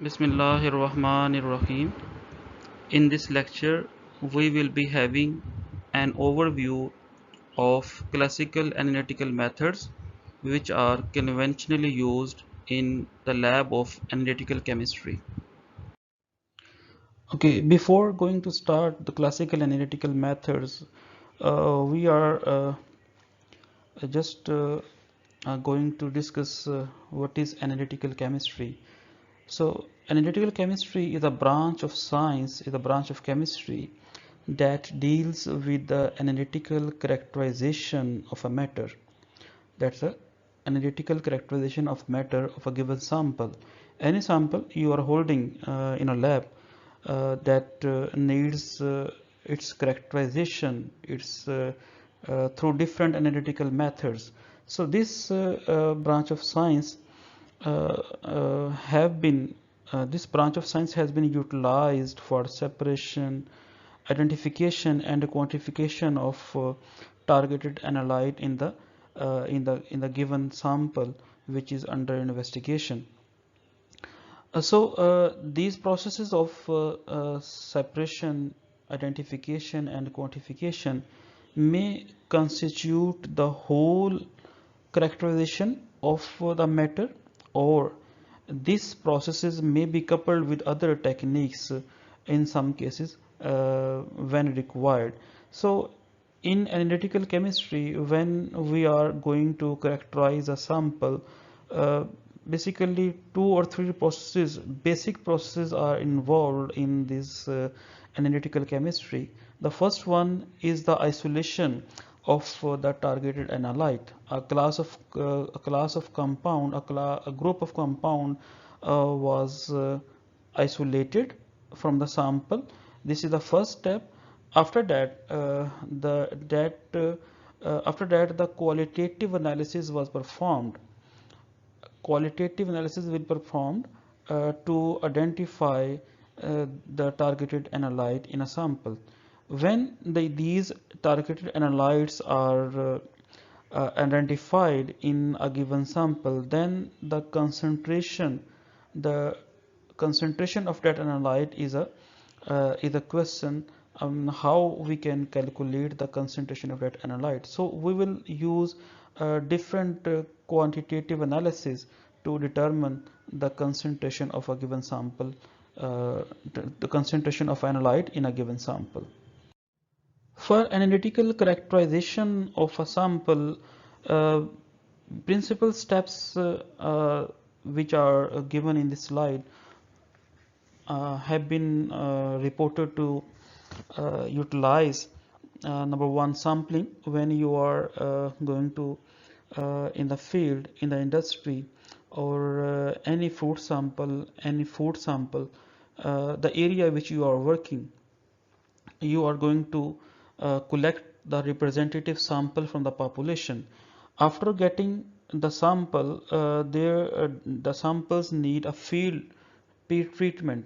Bismillahirrahmanirrahim. In this lecture, we will be having an overview of classical analytical methods which are conventionally used in the lab of analytical chemistry. Okay, before going to start the classical analytical methods, we are just going to discuss what is analytical chemistry. So, analytical chemistry is a branch of science, is a branch of chemistry that deals with the analytical characterization of a matter. That's a analytical characterization of matter of a given sample. Any sample you are holding in a lab that needs its characterization, through different analytical methods. So this branch of science have been this branch of science has been utilized for separation, identification, and quantification of targeted analyte in the given sample which is under investigation. These processes of separation, identification, and quantification may constitute the whole characterization of the matter, or these processes may be coupled with other techniques in some cases when required. So in analytical chemistry, when we are going to characterize a sample, uh, basically two or three basic processes are involved in this analytical chemistry. The first one is the isolation of the targeted analyte. A class of compound, a group of compound was isolated from the sample. This is the first step. After that, the qualitative analysis was performed. Qualitative analysis will be performed to identify the targeted analyte in a sample. When these targeted analytes are identified in a given sample, then the concentration of that analyte is a question how we can calculate the concentration of that analyte. So we will use different quantitative analysis to determine the concentration of a given sample, the concentration of analyte in a given sample. For analytical characterization of a sample, uh, principal steps which are given in this slide have been reported to utilize. Number one, sampling. When you are going to in the field, in the industry, or any food sample, the area which you are working, you are going to collect the representative sample from the population. After getting the sample, the samples need a field pre-treatment,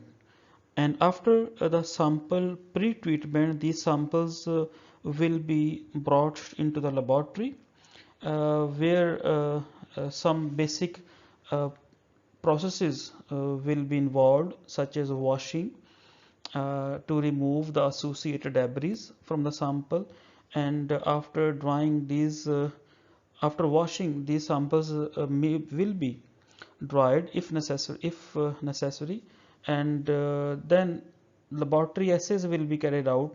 and after the sample pre-treatment, these samples will be brought into the laboratory where some basic uh, processes will be involved, such as washing to remove the associated debris from the sample, and after washing, these samples will be dried if necessary, and then laboratory assays will be carried out.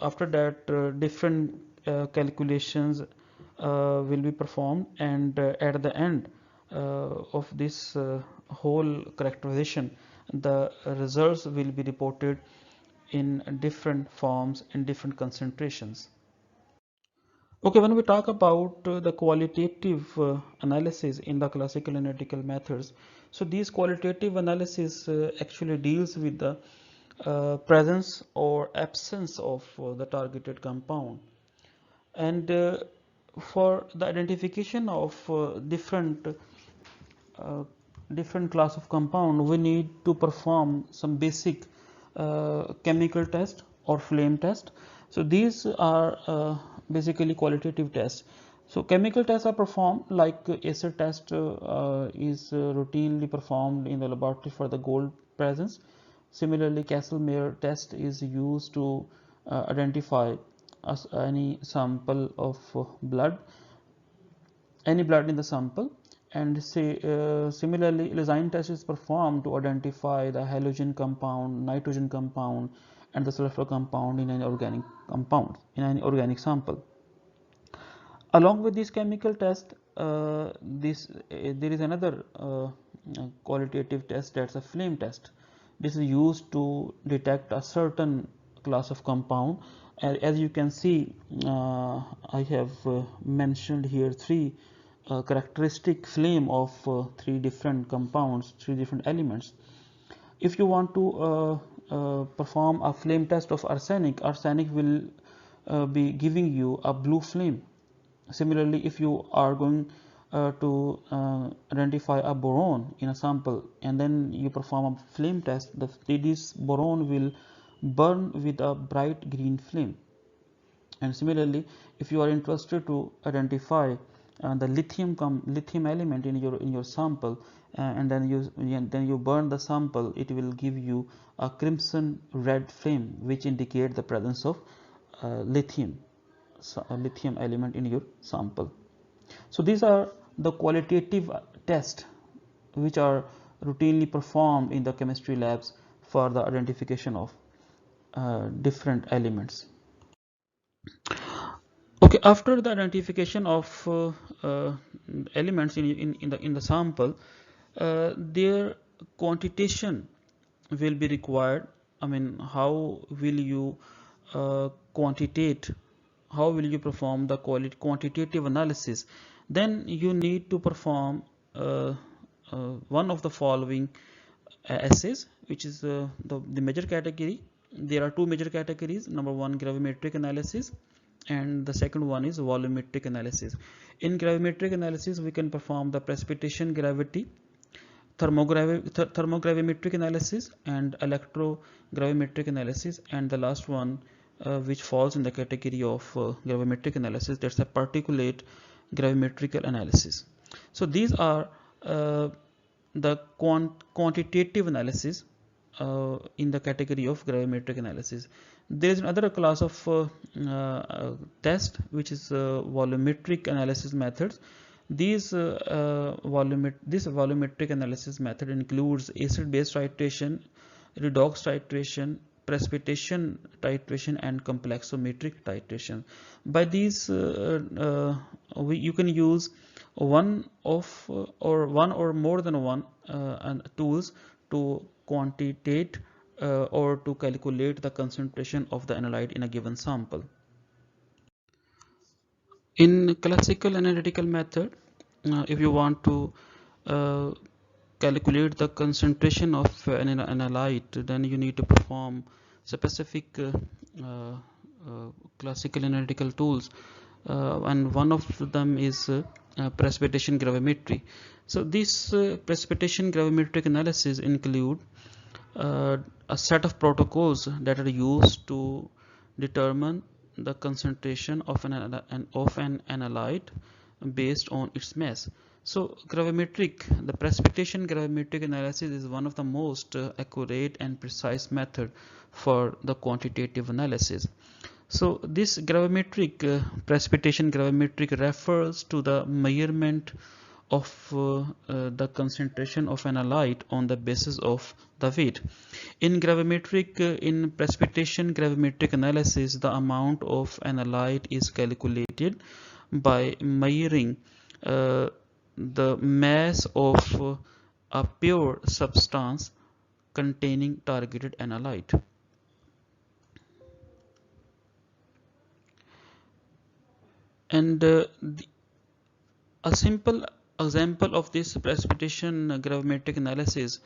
After that, different calculations will be performed, and at the end of this whole characterization, the results will be reported in different forms and different concentrations. Okay, when we talk about the qualitative analysis in the classical analytical methods, so these qualitative analysis actually deals with the presence or absence of the targeted compound, and for the identification of uh, different class of compound, we need to perform some basic chemical test or flame test. So these are basically qualitative tests. So chemical tests are performed like acid test is routinely performed in the laboratory for the gold presence. Similarly, Kastle Meyer test is used to identify any sample of blood, any blood in the sample. And say similarly, Lassaigne test is performed to identify the halogen compound, nitrogen compound, and the sulfur compound in an organic compound in an organic sample. Along with this chemical test, there is another qualitative test, that's a flame test. This is used to detect a certain class of compound. As you can see, I have mentioned here three characteristic flame of three different compounds, three different elements. If you want to perform a flame test of arsenic will be giving you a blue flame. Similarly, if you are going to identify a boron in a sample and then you perform a flame test, this boron will burn with a bright green flame. And similarly, if you are interested to identify the lithium element in your sample, and then you burn the sample, it will give you a crimson red flame, which indicate the presence of lithium, a lithium element in your sample. So these are the qualitative tests which are routinely performed in the chemistry labs for the identification of different elements. Okay, after the identification of elements in the sample, their quantitation will be required. I mean, how will you quantitate? How will you perform the quantitative analysis? Then you need to perform one of the following assays, which is the major category. There are two major categories. Number one, gravimetric analysis, and the second one is volumetric analysis. In gravimetric analysis, we can perform the precipitation gravity, thermogravimetric analysis, and electrogravimetric analysis, and the last one which falls in the category of gravimetric analysis, that's a particulate gravimetric analysis. So these are the quantitative analysis in the category of gravimetric analysis. There is another class of test which is volumetric analysis methods. This volumetric analysis method includes acid-base titration, redox titration, precipitation titration, and complexometric titration. By these, you can use one or more than one tools to quantitate or to calculate the concentration of the analyte in a given sample. In classical analytical method, if you want to uh, calculate the concentration of an analyte, then you need to perform specific classical analytical tools, and one of them is precipitation gravimetry. So this precipitation gravimetric analysis include a set of protocols that are used to determine the concentration of an analyte based on its mass. So the precipitation gravimetric analysis is one of the most accurate and precise method for the quantitative analysis. So this precipitation gravimetric refers to the measurement of the concentration of an analyte on the basis of the weight. In precipitation gravimetric analysis, the amount of an analyte is calculated by measuring the mass of a pure substance containing targeted analyte. And a simple example of this precipitation gravimetric analysis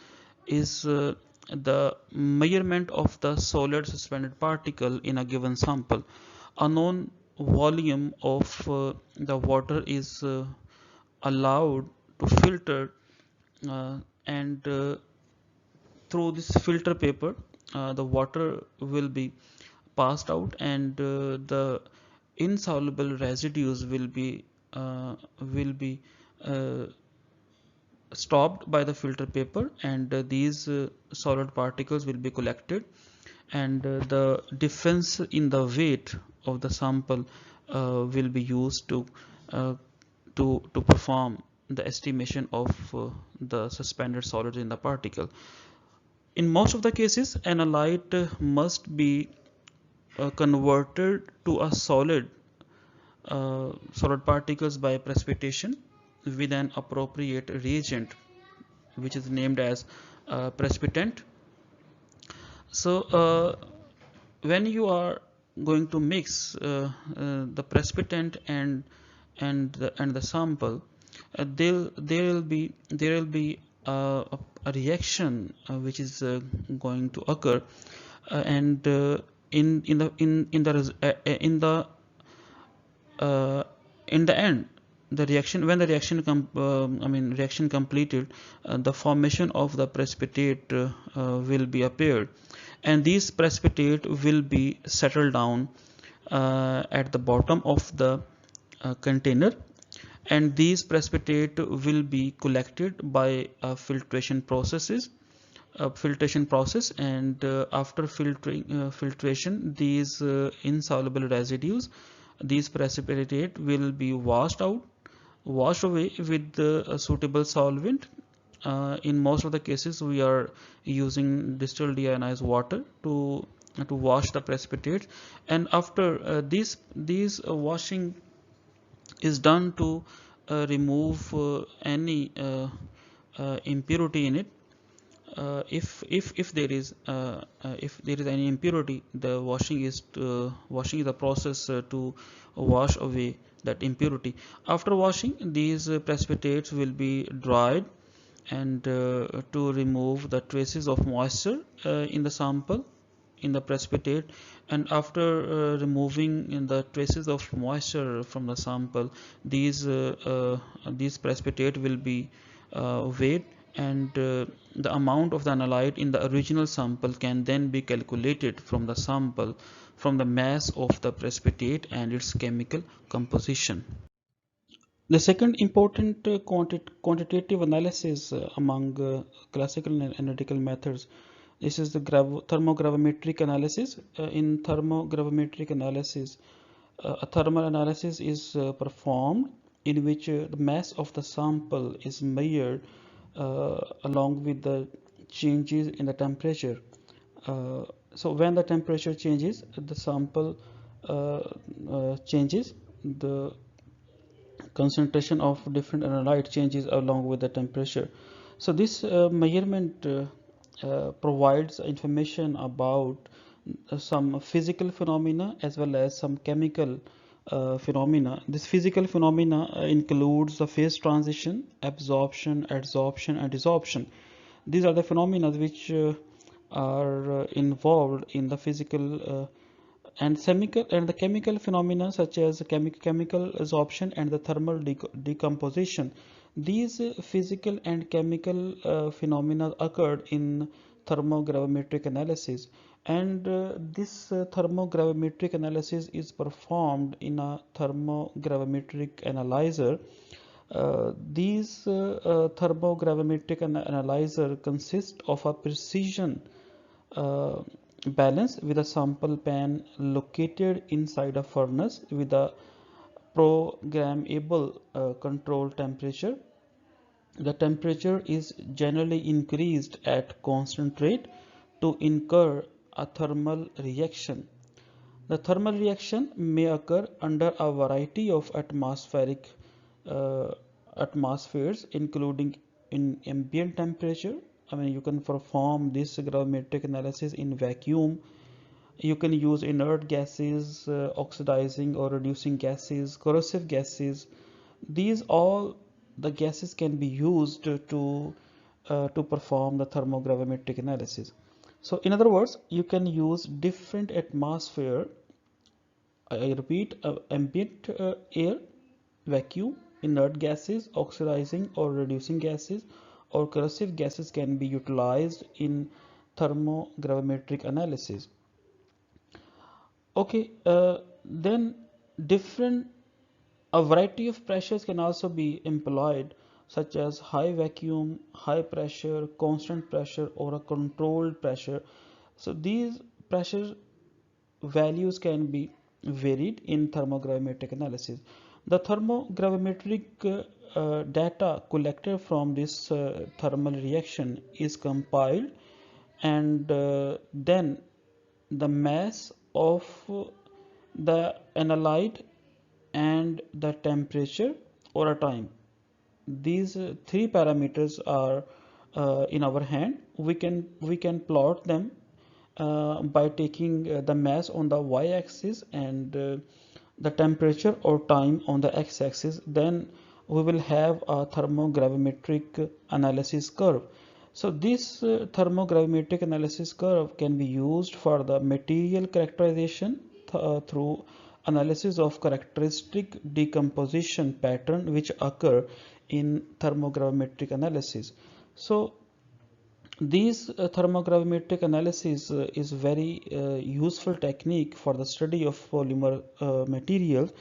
is the measurement of the solid suspended particle in a given sample. A known volume of the water is allowed to filter, and through this filter paper the water will be passed out, and the insoluble residues will be will be stopped by the filter paper, and these solid particles will be collected, and the difference in the weight of the sample will be used uh, to perform the estimation of the suspended solids in the particle. In most of the cases, analyte must be converted to a solid particles by precipitation with an appropriate reagent, which is named as precipitant. So when you are going to mix the precipitant and the sample, there will be a reaction which is going to occur, and uh, in the end, the reaction when the reaction reaction completed, the formation of the precipitate will be appeared, and these precipitate will be settled down at the bottom of the container, and these precipitate will be collected by filtration process, and after filtration, these insoluble residues, these precipitate will be washed away with a suitable solvent. In most of the cases, we are using distilled deionized water to wash the precipitates, and after these washing is done to remove any impurity in it. If there is any impurity, the washing is the process to wash away that impurity. After washing, these precipitates will be dried, and to remove the traces of moisture in the sample, in the precipitate, and after removing in the traces of moisture from the sample, these precipitate will be weighed, and the amount of the analyte in the original sample can then be calculated from the sample, from the mass of the precipitate and its chemical composition. The second important quantitative analysis among classical and analytical methods, this is the thermogravimetric analysis. In thermogravimetric analysis, a thermal analysis is performed in which the mass of the sample is measured along with the changes in the temperature. So when the temperature changes, the sample changes, the concentration of different analyte changes along with the temperature. So this measurement provides information about some physical phenomena as well as some chemical phenomena. This physical phenomena includes the phase transition, absorption, adsorption, and desorption. These are the phenomena which are involved in the physical and the chemical phenomena, such as chemical absorption and the thermal decomposition. These physical and chemical phenomena occurred in thermogravimetric analysis, and this thermogravimetric analysis is performed in a thermogravimetric analyzer. These thermogravimetric analyzer consist of a precision uh, balance with a sample pan located inside a furnace with a programmable control temperature. The temperature is generally increased at constant rate to incur a thermal reaction. The thermal reaction may occur under a variety of uh, atmospheres, including in ambient temperature. You can perform this gravimetric analysis in vacuum. You can use inert gases, oxidizing or reducing gases, corrosive gases. These all the gases can be used to perform the thermogravimetric analysis. So in other words, you can use different atmosphere. I repeat, ambient air, vacuum, inert gases, oxidizing or reducing gases, or corrosive gases can be utilized in thermogravimetric analysis. Okay, then different A variety of pressures can also be employed, such as high vacuum, high pressure, constant pressure, or a controlled pressure. So these pressure values can be varied in thermogravimetric analysis. The thermogravimetric data collected from this thermal reaction is compiled, and then the mass of the analyte and the temperature or a time. These three parameters are in our hand. We can plot them by taking the mass on the y-axis and the temperature or time on the x-axis. Then we will have a thermogravimetric analysis curve. So this thermogravimetric analysis curve can be used for the material characterization through analysis of characteristic decomposition pattern which occur in thermogravimetric analysis. So these thermogravimetric analysis is very useful technique for the study of polymer materials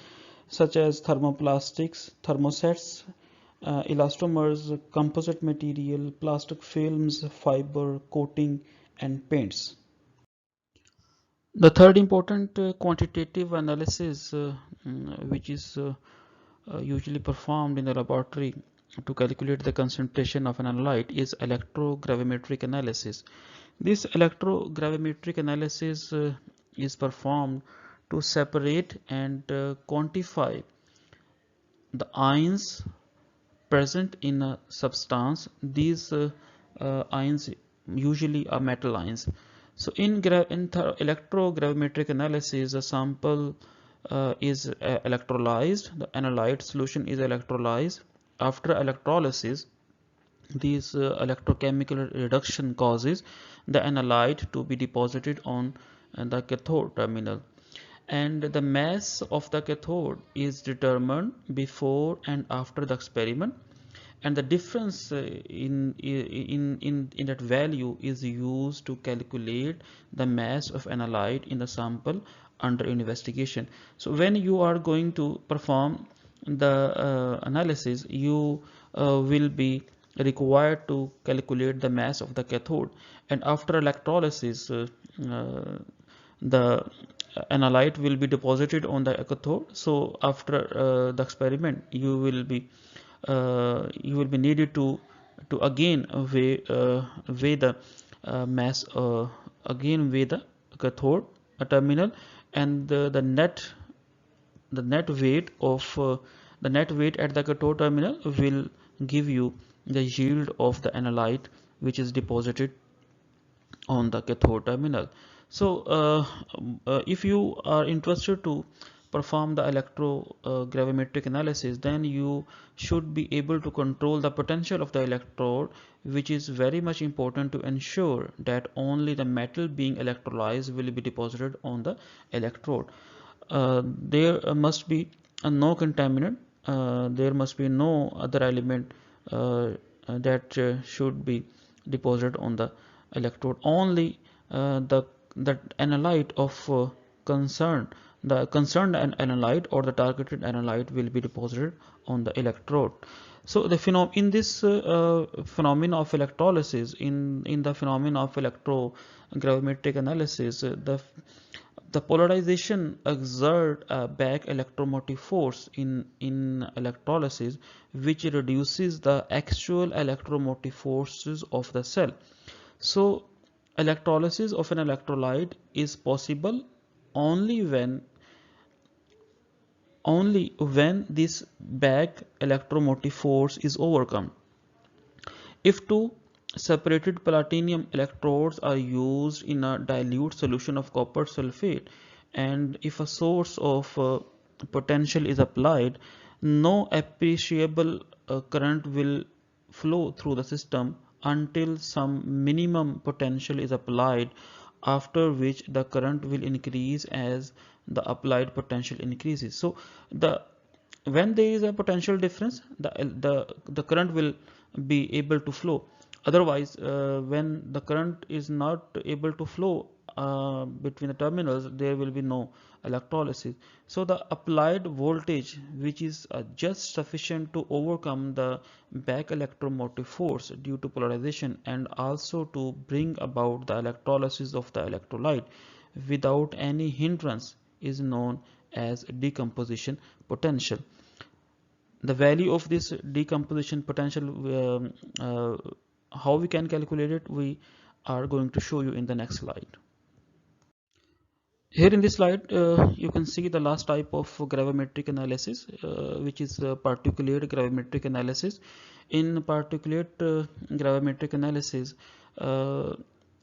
such as thermoplastics, thermosets, elastomers, composite material, plastic films, fiber, coating, and paints. The third important quantitative analysis, which is usually performed in the laboratory to calculate the concentration of an analyte, is electrogravimetric analysis. This electrogravimetric analysis is performed to separate and quantify the ions present in a substance. These ions usually are metal ions. So in electrogravimetric analysis, a sample is electrolyzed. The analyte solution is electrolyzed. After electrolysis, these electrochemical reduction causes the analyte to be deposited on the cathode terminal, and the mass of the cathode is determined before and after the experiment, and the difference in that value is used to calculate the mass of analyte in the sample under investigation. So when you are going to perform the analysis, you will be required to calculate the mass of the cathode, and after electrolysis the analyte will be deposited on the cathode. So after the experiment, you will be needed to again weigh the mass, again weigh the cathode terminal, and the net weight of the net weight at the cathode terminal will give you the yield of the analyte which is deposited on the cathode terminal. So if you are interested to perform the electrogravimetric analysis, then you should be able to control the potential of the electrode, which is very much important to ensure that only the metal being electrolyzed will be deposited on the electrode. There must be no contaminant, there must be no other element that should be deposited on the electrode. Only the analyte of concern, the concerned analyte or the targeted analyte will be deposited on the electrode. So the in this phenomena of electrolysis, in the phenomena of electrogravimetric analysis, the polarization exert a back electromotive force in electrolysis, which reduces the actual electromotive forces of the cell. So electrolysis of an electrolyte is possible only when this back electromotive force is overcome. If two separated platinum electrodes are used in a dilute solution of copper sulfate, and if a source of potential is applied, no appreciable current will flow through the system until some minimum potential is applied, after which the current will increase as the applied potential increases. So when there is a potential difference, the current will be able to flow. Otherwise, when the current is not able to flow between the terminals, there will be no electrolysis. So the applied voltage, which is just sufficient to overcome the back electromotive force due to polarization and also to bring about the electrolysis of the electrolyte without any hindrance, is known as decomposition potential. The value of this decomposition potential, how we can calculate it, we are going to show you in the next slide. Here in this slide, you can see the last type of gravimetric analysis, which is particulate gravimetric analysis. In particulate gravimetric analysis, a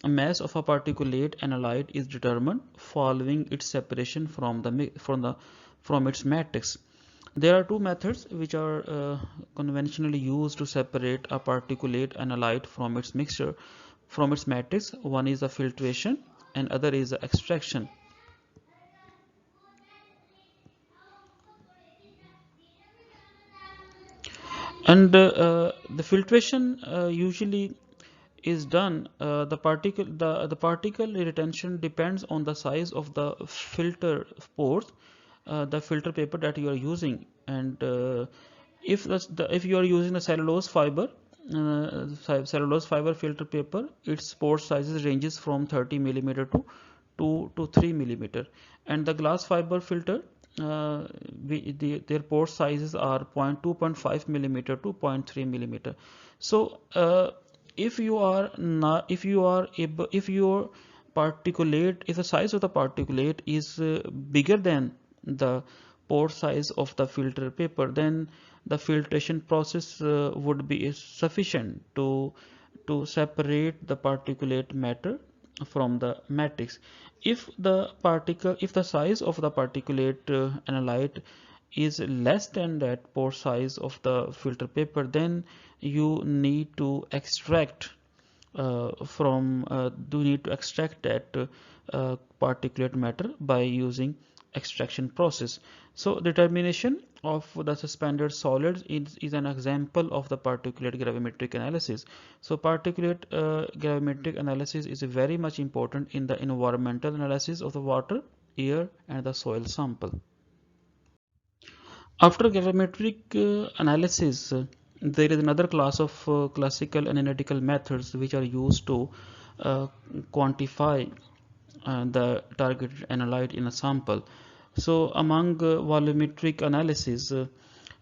mass of a particulate analyte is determined following its separation from its matrix. There are two methods which are conventionally used to separate a particulate analyte from its mixture, from its matrix. One is the filtration and other is the extraction. And the filtration usually is done. The particle retention depends on the size of the filter pores, the filter paper that you are using. And if you are using a cellulose fiber filter paper, its pore sizes ranges from 30 millimeter to 2 to 3 millimeter, and the glass fiber filter, their pore sizes are 0.2.5 millimeter to 0.3 millimeter. So if you are not if you are able if your particulate if the size of the particulate is bigger than the pore size of the filter paper, then the filtration process would be sufficient to separate the particulate matter from the matrix. If the size of the particulate analyte is less than that pore size of the filter paper, then you need to extract that particulate matter by using extraction process. So determination of the suspended solids is an example of the particulate gravimetric analysis. So particulate gravimetric analysis is very much important in the environmental analysis of the water, air and the soil sample. After gravimetric analysis, there is another class of classical analytical methods which are used to quantify the targeted analyte in a sample. So among volumetric analysis,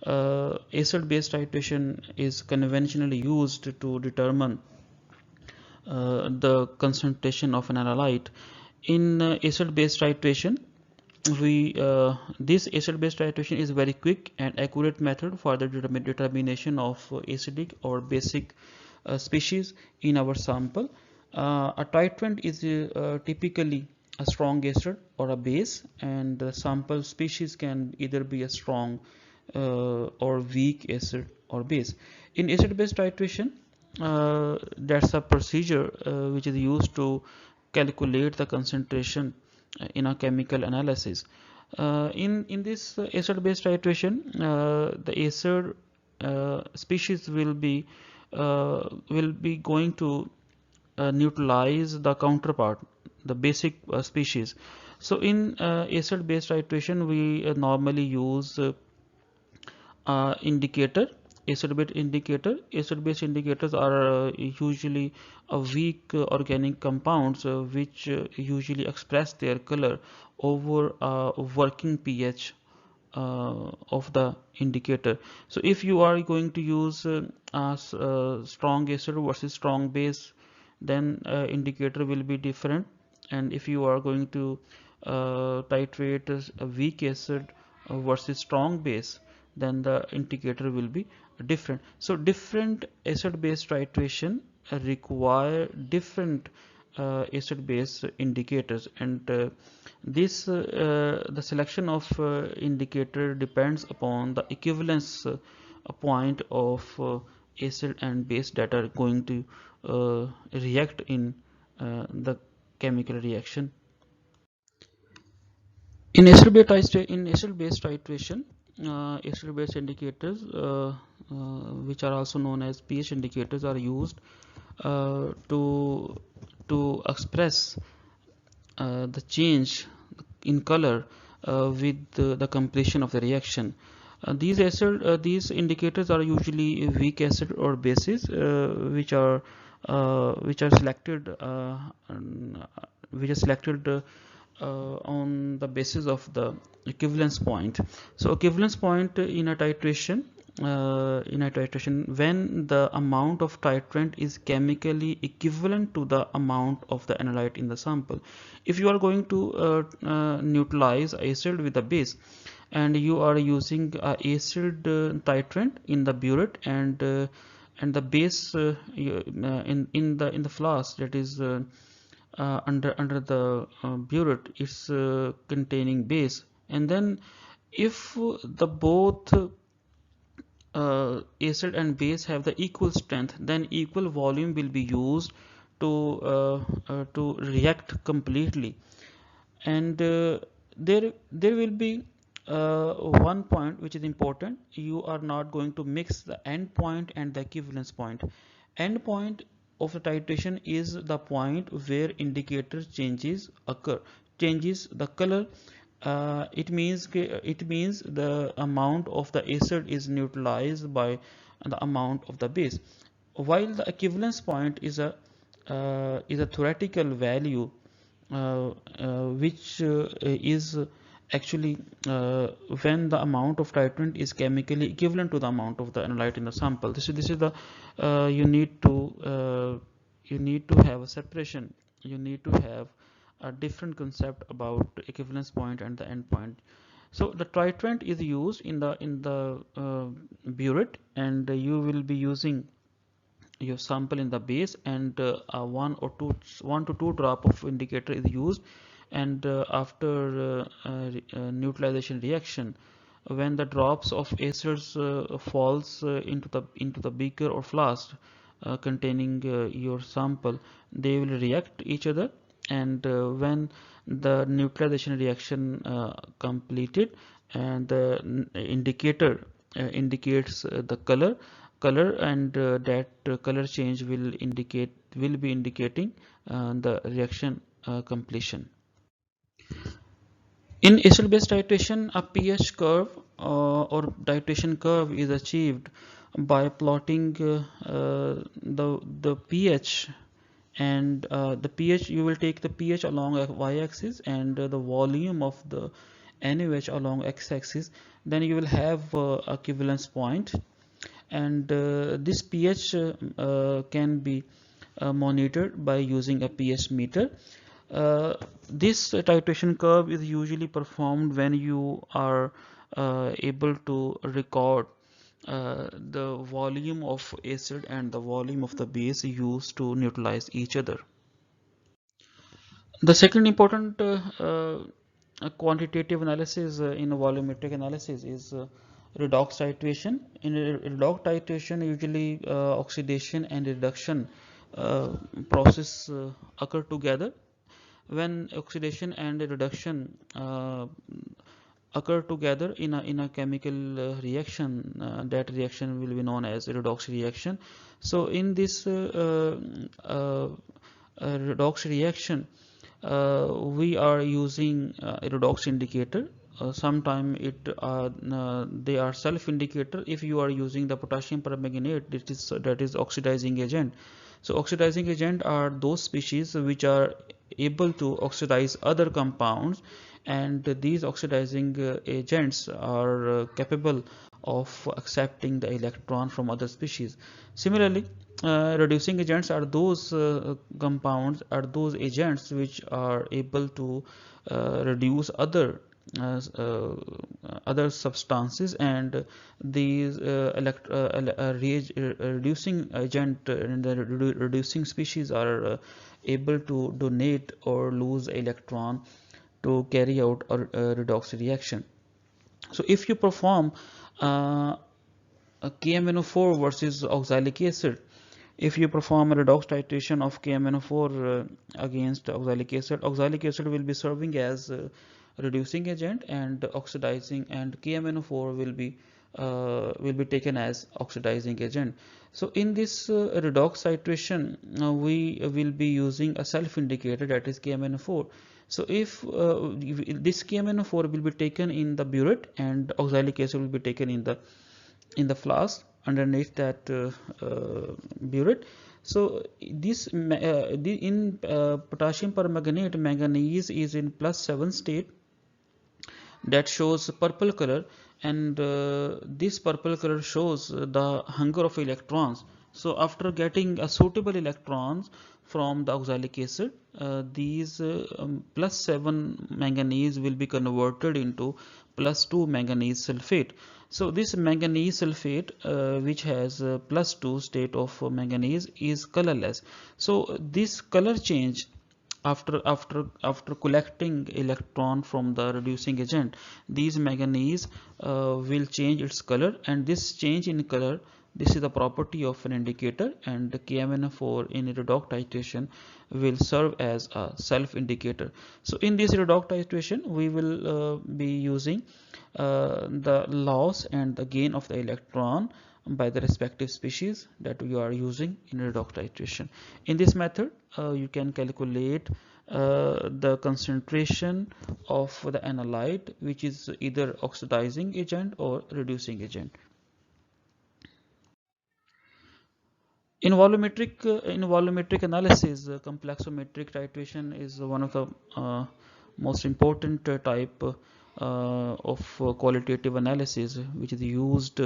acid-base titration is conventionally used to determine the concentration of an analyte. In acid-base titration, this acid-base titration is very quick and accurate method for the determination of acidic or basic species in our sample. A titrant is typically a strong acid or a base, and the sample species can either be a strong or weak acid or base. In acid-base titration, that's a procedure which is used to calculate the concentration in a chemical analysis. In this acid-base titration, the acid species will be going to neutralize the counterpart, the basic species. So in acid-base titration, we normally use indicator, acid-base indicator. Acid-base indicators are usually weak organic compounds which usually express their color over working pH of the indicator. So if you are going to use strong acid versus strong base, then indicator will be different, and if you are going to titrate a weak acid versus strong base, then the indicator will be different. So different acid base titration require different acid base indicators, and the selection of indicator depends upon the equivalence point of acid and base that are going to react in the chemical reaction. In acid base titration, acid base indicators which are also known as pH indicators are used to express the change in color with the completion of the reaction. These indicators are usually weak acid or bases, which are selected on the basis of the equivalence point. So equivalence point in a titration, when the amount of titrant is chemically equivalent to the amount of the analyte in the sample. If you are going to neutralize acid with a base, and you are using acid titrant in the burette, and the base in the flask, that is under the burette, is containing base, and then if the both acid and base have the equal strength, then equal volume will be used to react completely. And there will be one point which is important: you are not going to mix the end point and the equivalence point. End point of the titration is the point where indicator changes the color. It means the amount of the acid is neutralized by the amount of the base, while the equivalence point is a theoretical value, which is actually when the amount of titrant is chemically equivalent to the amount of the analyte in the sample. This is the you need to have a separation. You need to have a different concept about equivalence point and the end point. So the titrant is used in the burette, and you will be using your sample in the base, and one to two drop of indicator is used, and after neutralization reaction, when the drops of acids falls into the beaker or flask containing your sample, they will react each other, and when the neutralization reaction completed, and the indicator indicates the color, and that color change will be indicating the reaction completion. In acid base titration, a pH curve or titration curve is achieved by plotting the pH, and the pH, you will take the pH along y-axis, and the volume of the NaOH along x-axis. Then you will have equivalence point, and this pH can be monitored by using a pH meter. This titration curve is usually performed when you are able to record the volume of acid and the volume of the base used to neutralize each other. The second important quantitative analysis in volumetric analysis is redox titration. In redox titration, usually oxidation and reduction process occur together. When oxidation and reduction occur together in a chemical reaction, that reaction will be known as redox reaction. So in this redox reaction, we are using a redox indicator. Sometime they are self indicator. If you are using the potassium permanganate, that is oxidizing agent. So oxidizing agent are those species which are able to oxidize other compounds, and these oxidizing agents are capable of accepting the electron from other species. Similarly, reducing agents are those those agents which are able to reduce other substances, and these reducing agent and the reducing species are able to donate or lose electron to carry out a redox reaction. So if you perform a KMNO4 versus oxalic acid, if you perform a redox titration of KMNO4 against oxalic acid will be serving as reducing agent and oxidizing, and KMNO4 will be will be taken as oxidizing agent. So in this redox titration, we will be using a self indicator, that is KMnO4. So if this KMnO4 will be taken in the burette and oxalic acid will be taken in the flask underneath that burette. So this in potassium permanganate, manganese is in +7 state, that shows purple color, and this purple color shows the hunger of electrons. So after getting a suitable electrons from the oxalic acid, these +7 manganese will be converted into +2 manganese sulfate. So this manganese sulfate, which has +2 state of manganese, is colorless. So this color change after collecting electron from the reducing agent, these manganese will change its color, and this change in color, this is the property of an indicator, and the KMnO4 in redox titration will serve as a self indicator. So in this redox titration, we will be using the loss and the gain of the electron by the respective species that we are using in redox titration. In this method, you can calculate the concentration of the analyte, which is either oxidizing agent or reducing agent. In volumetric analysis, complexometric titration is one of the most important type of qualitative analysis, which is used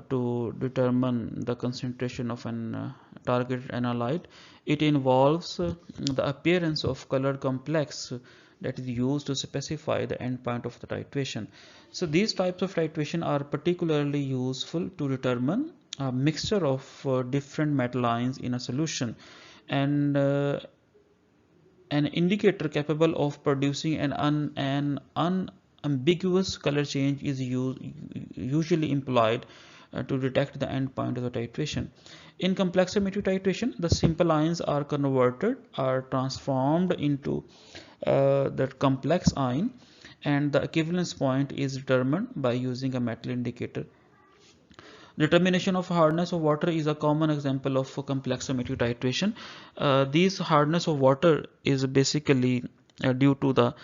to determine the concentration of an target analyte. It involves the appearance of colored complex that is used to specify the endpoint of the titration. So these types of titration are particularly useful to determine a mixture of different metal ions in a solution, and an indicator capable of producing an unambiguous color change is usually employed to detect the endpoint of the titration. In complexometry titration, the simple ions are transformed into the complex ion, and the equivalence point is determined by using a metal indicator. Determination of hardness of water is a common example of complexometry titration. This hardness of water is basically due to the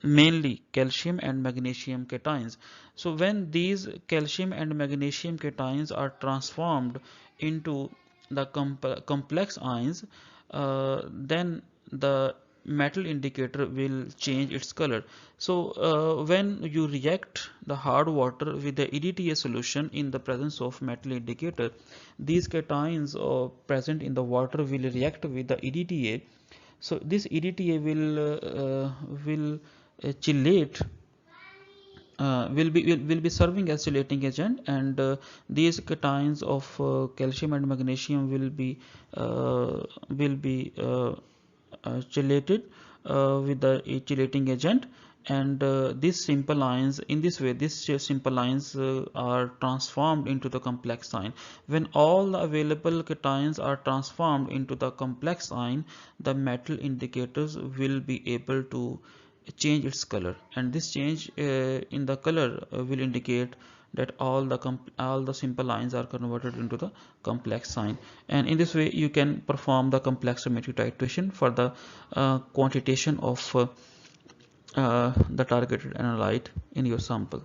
mainly calcium and magnesium cations. So when these calcium and magnesium cations are transformed into the complex ions, then the metal indicator will change its color. So when you react the hard water with the EDTA solution in the presence of metal indicator, these cations present in the water will react with the EDTA. So this EDTA will chelate, will be serving as chelating agent, and these cations of calcium and magnesium will be chelated with the chelating agent, and these simple ions, in this way these simple ions are transformed into the complex ion. When all the available cations are transformed into the complex ion, the metal indicators will be able to change its color, and this change in the color will indicate that all the simple ions are converted into the complex ion. And in this way you can perform the complexometry titration for the quantitation of the targeted analyte in your sample.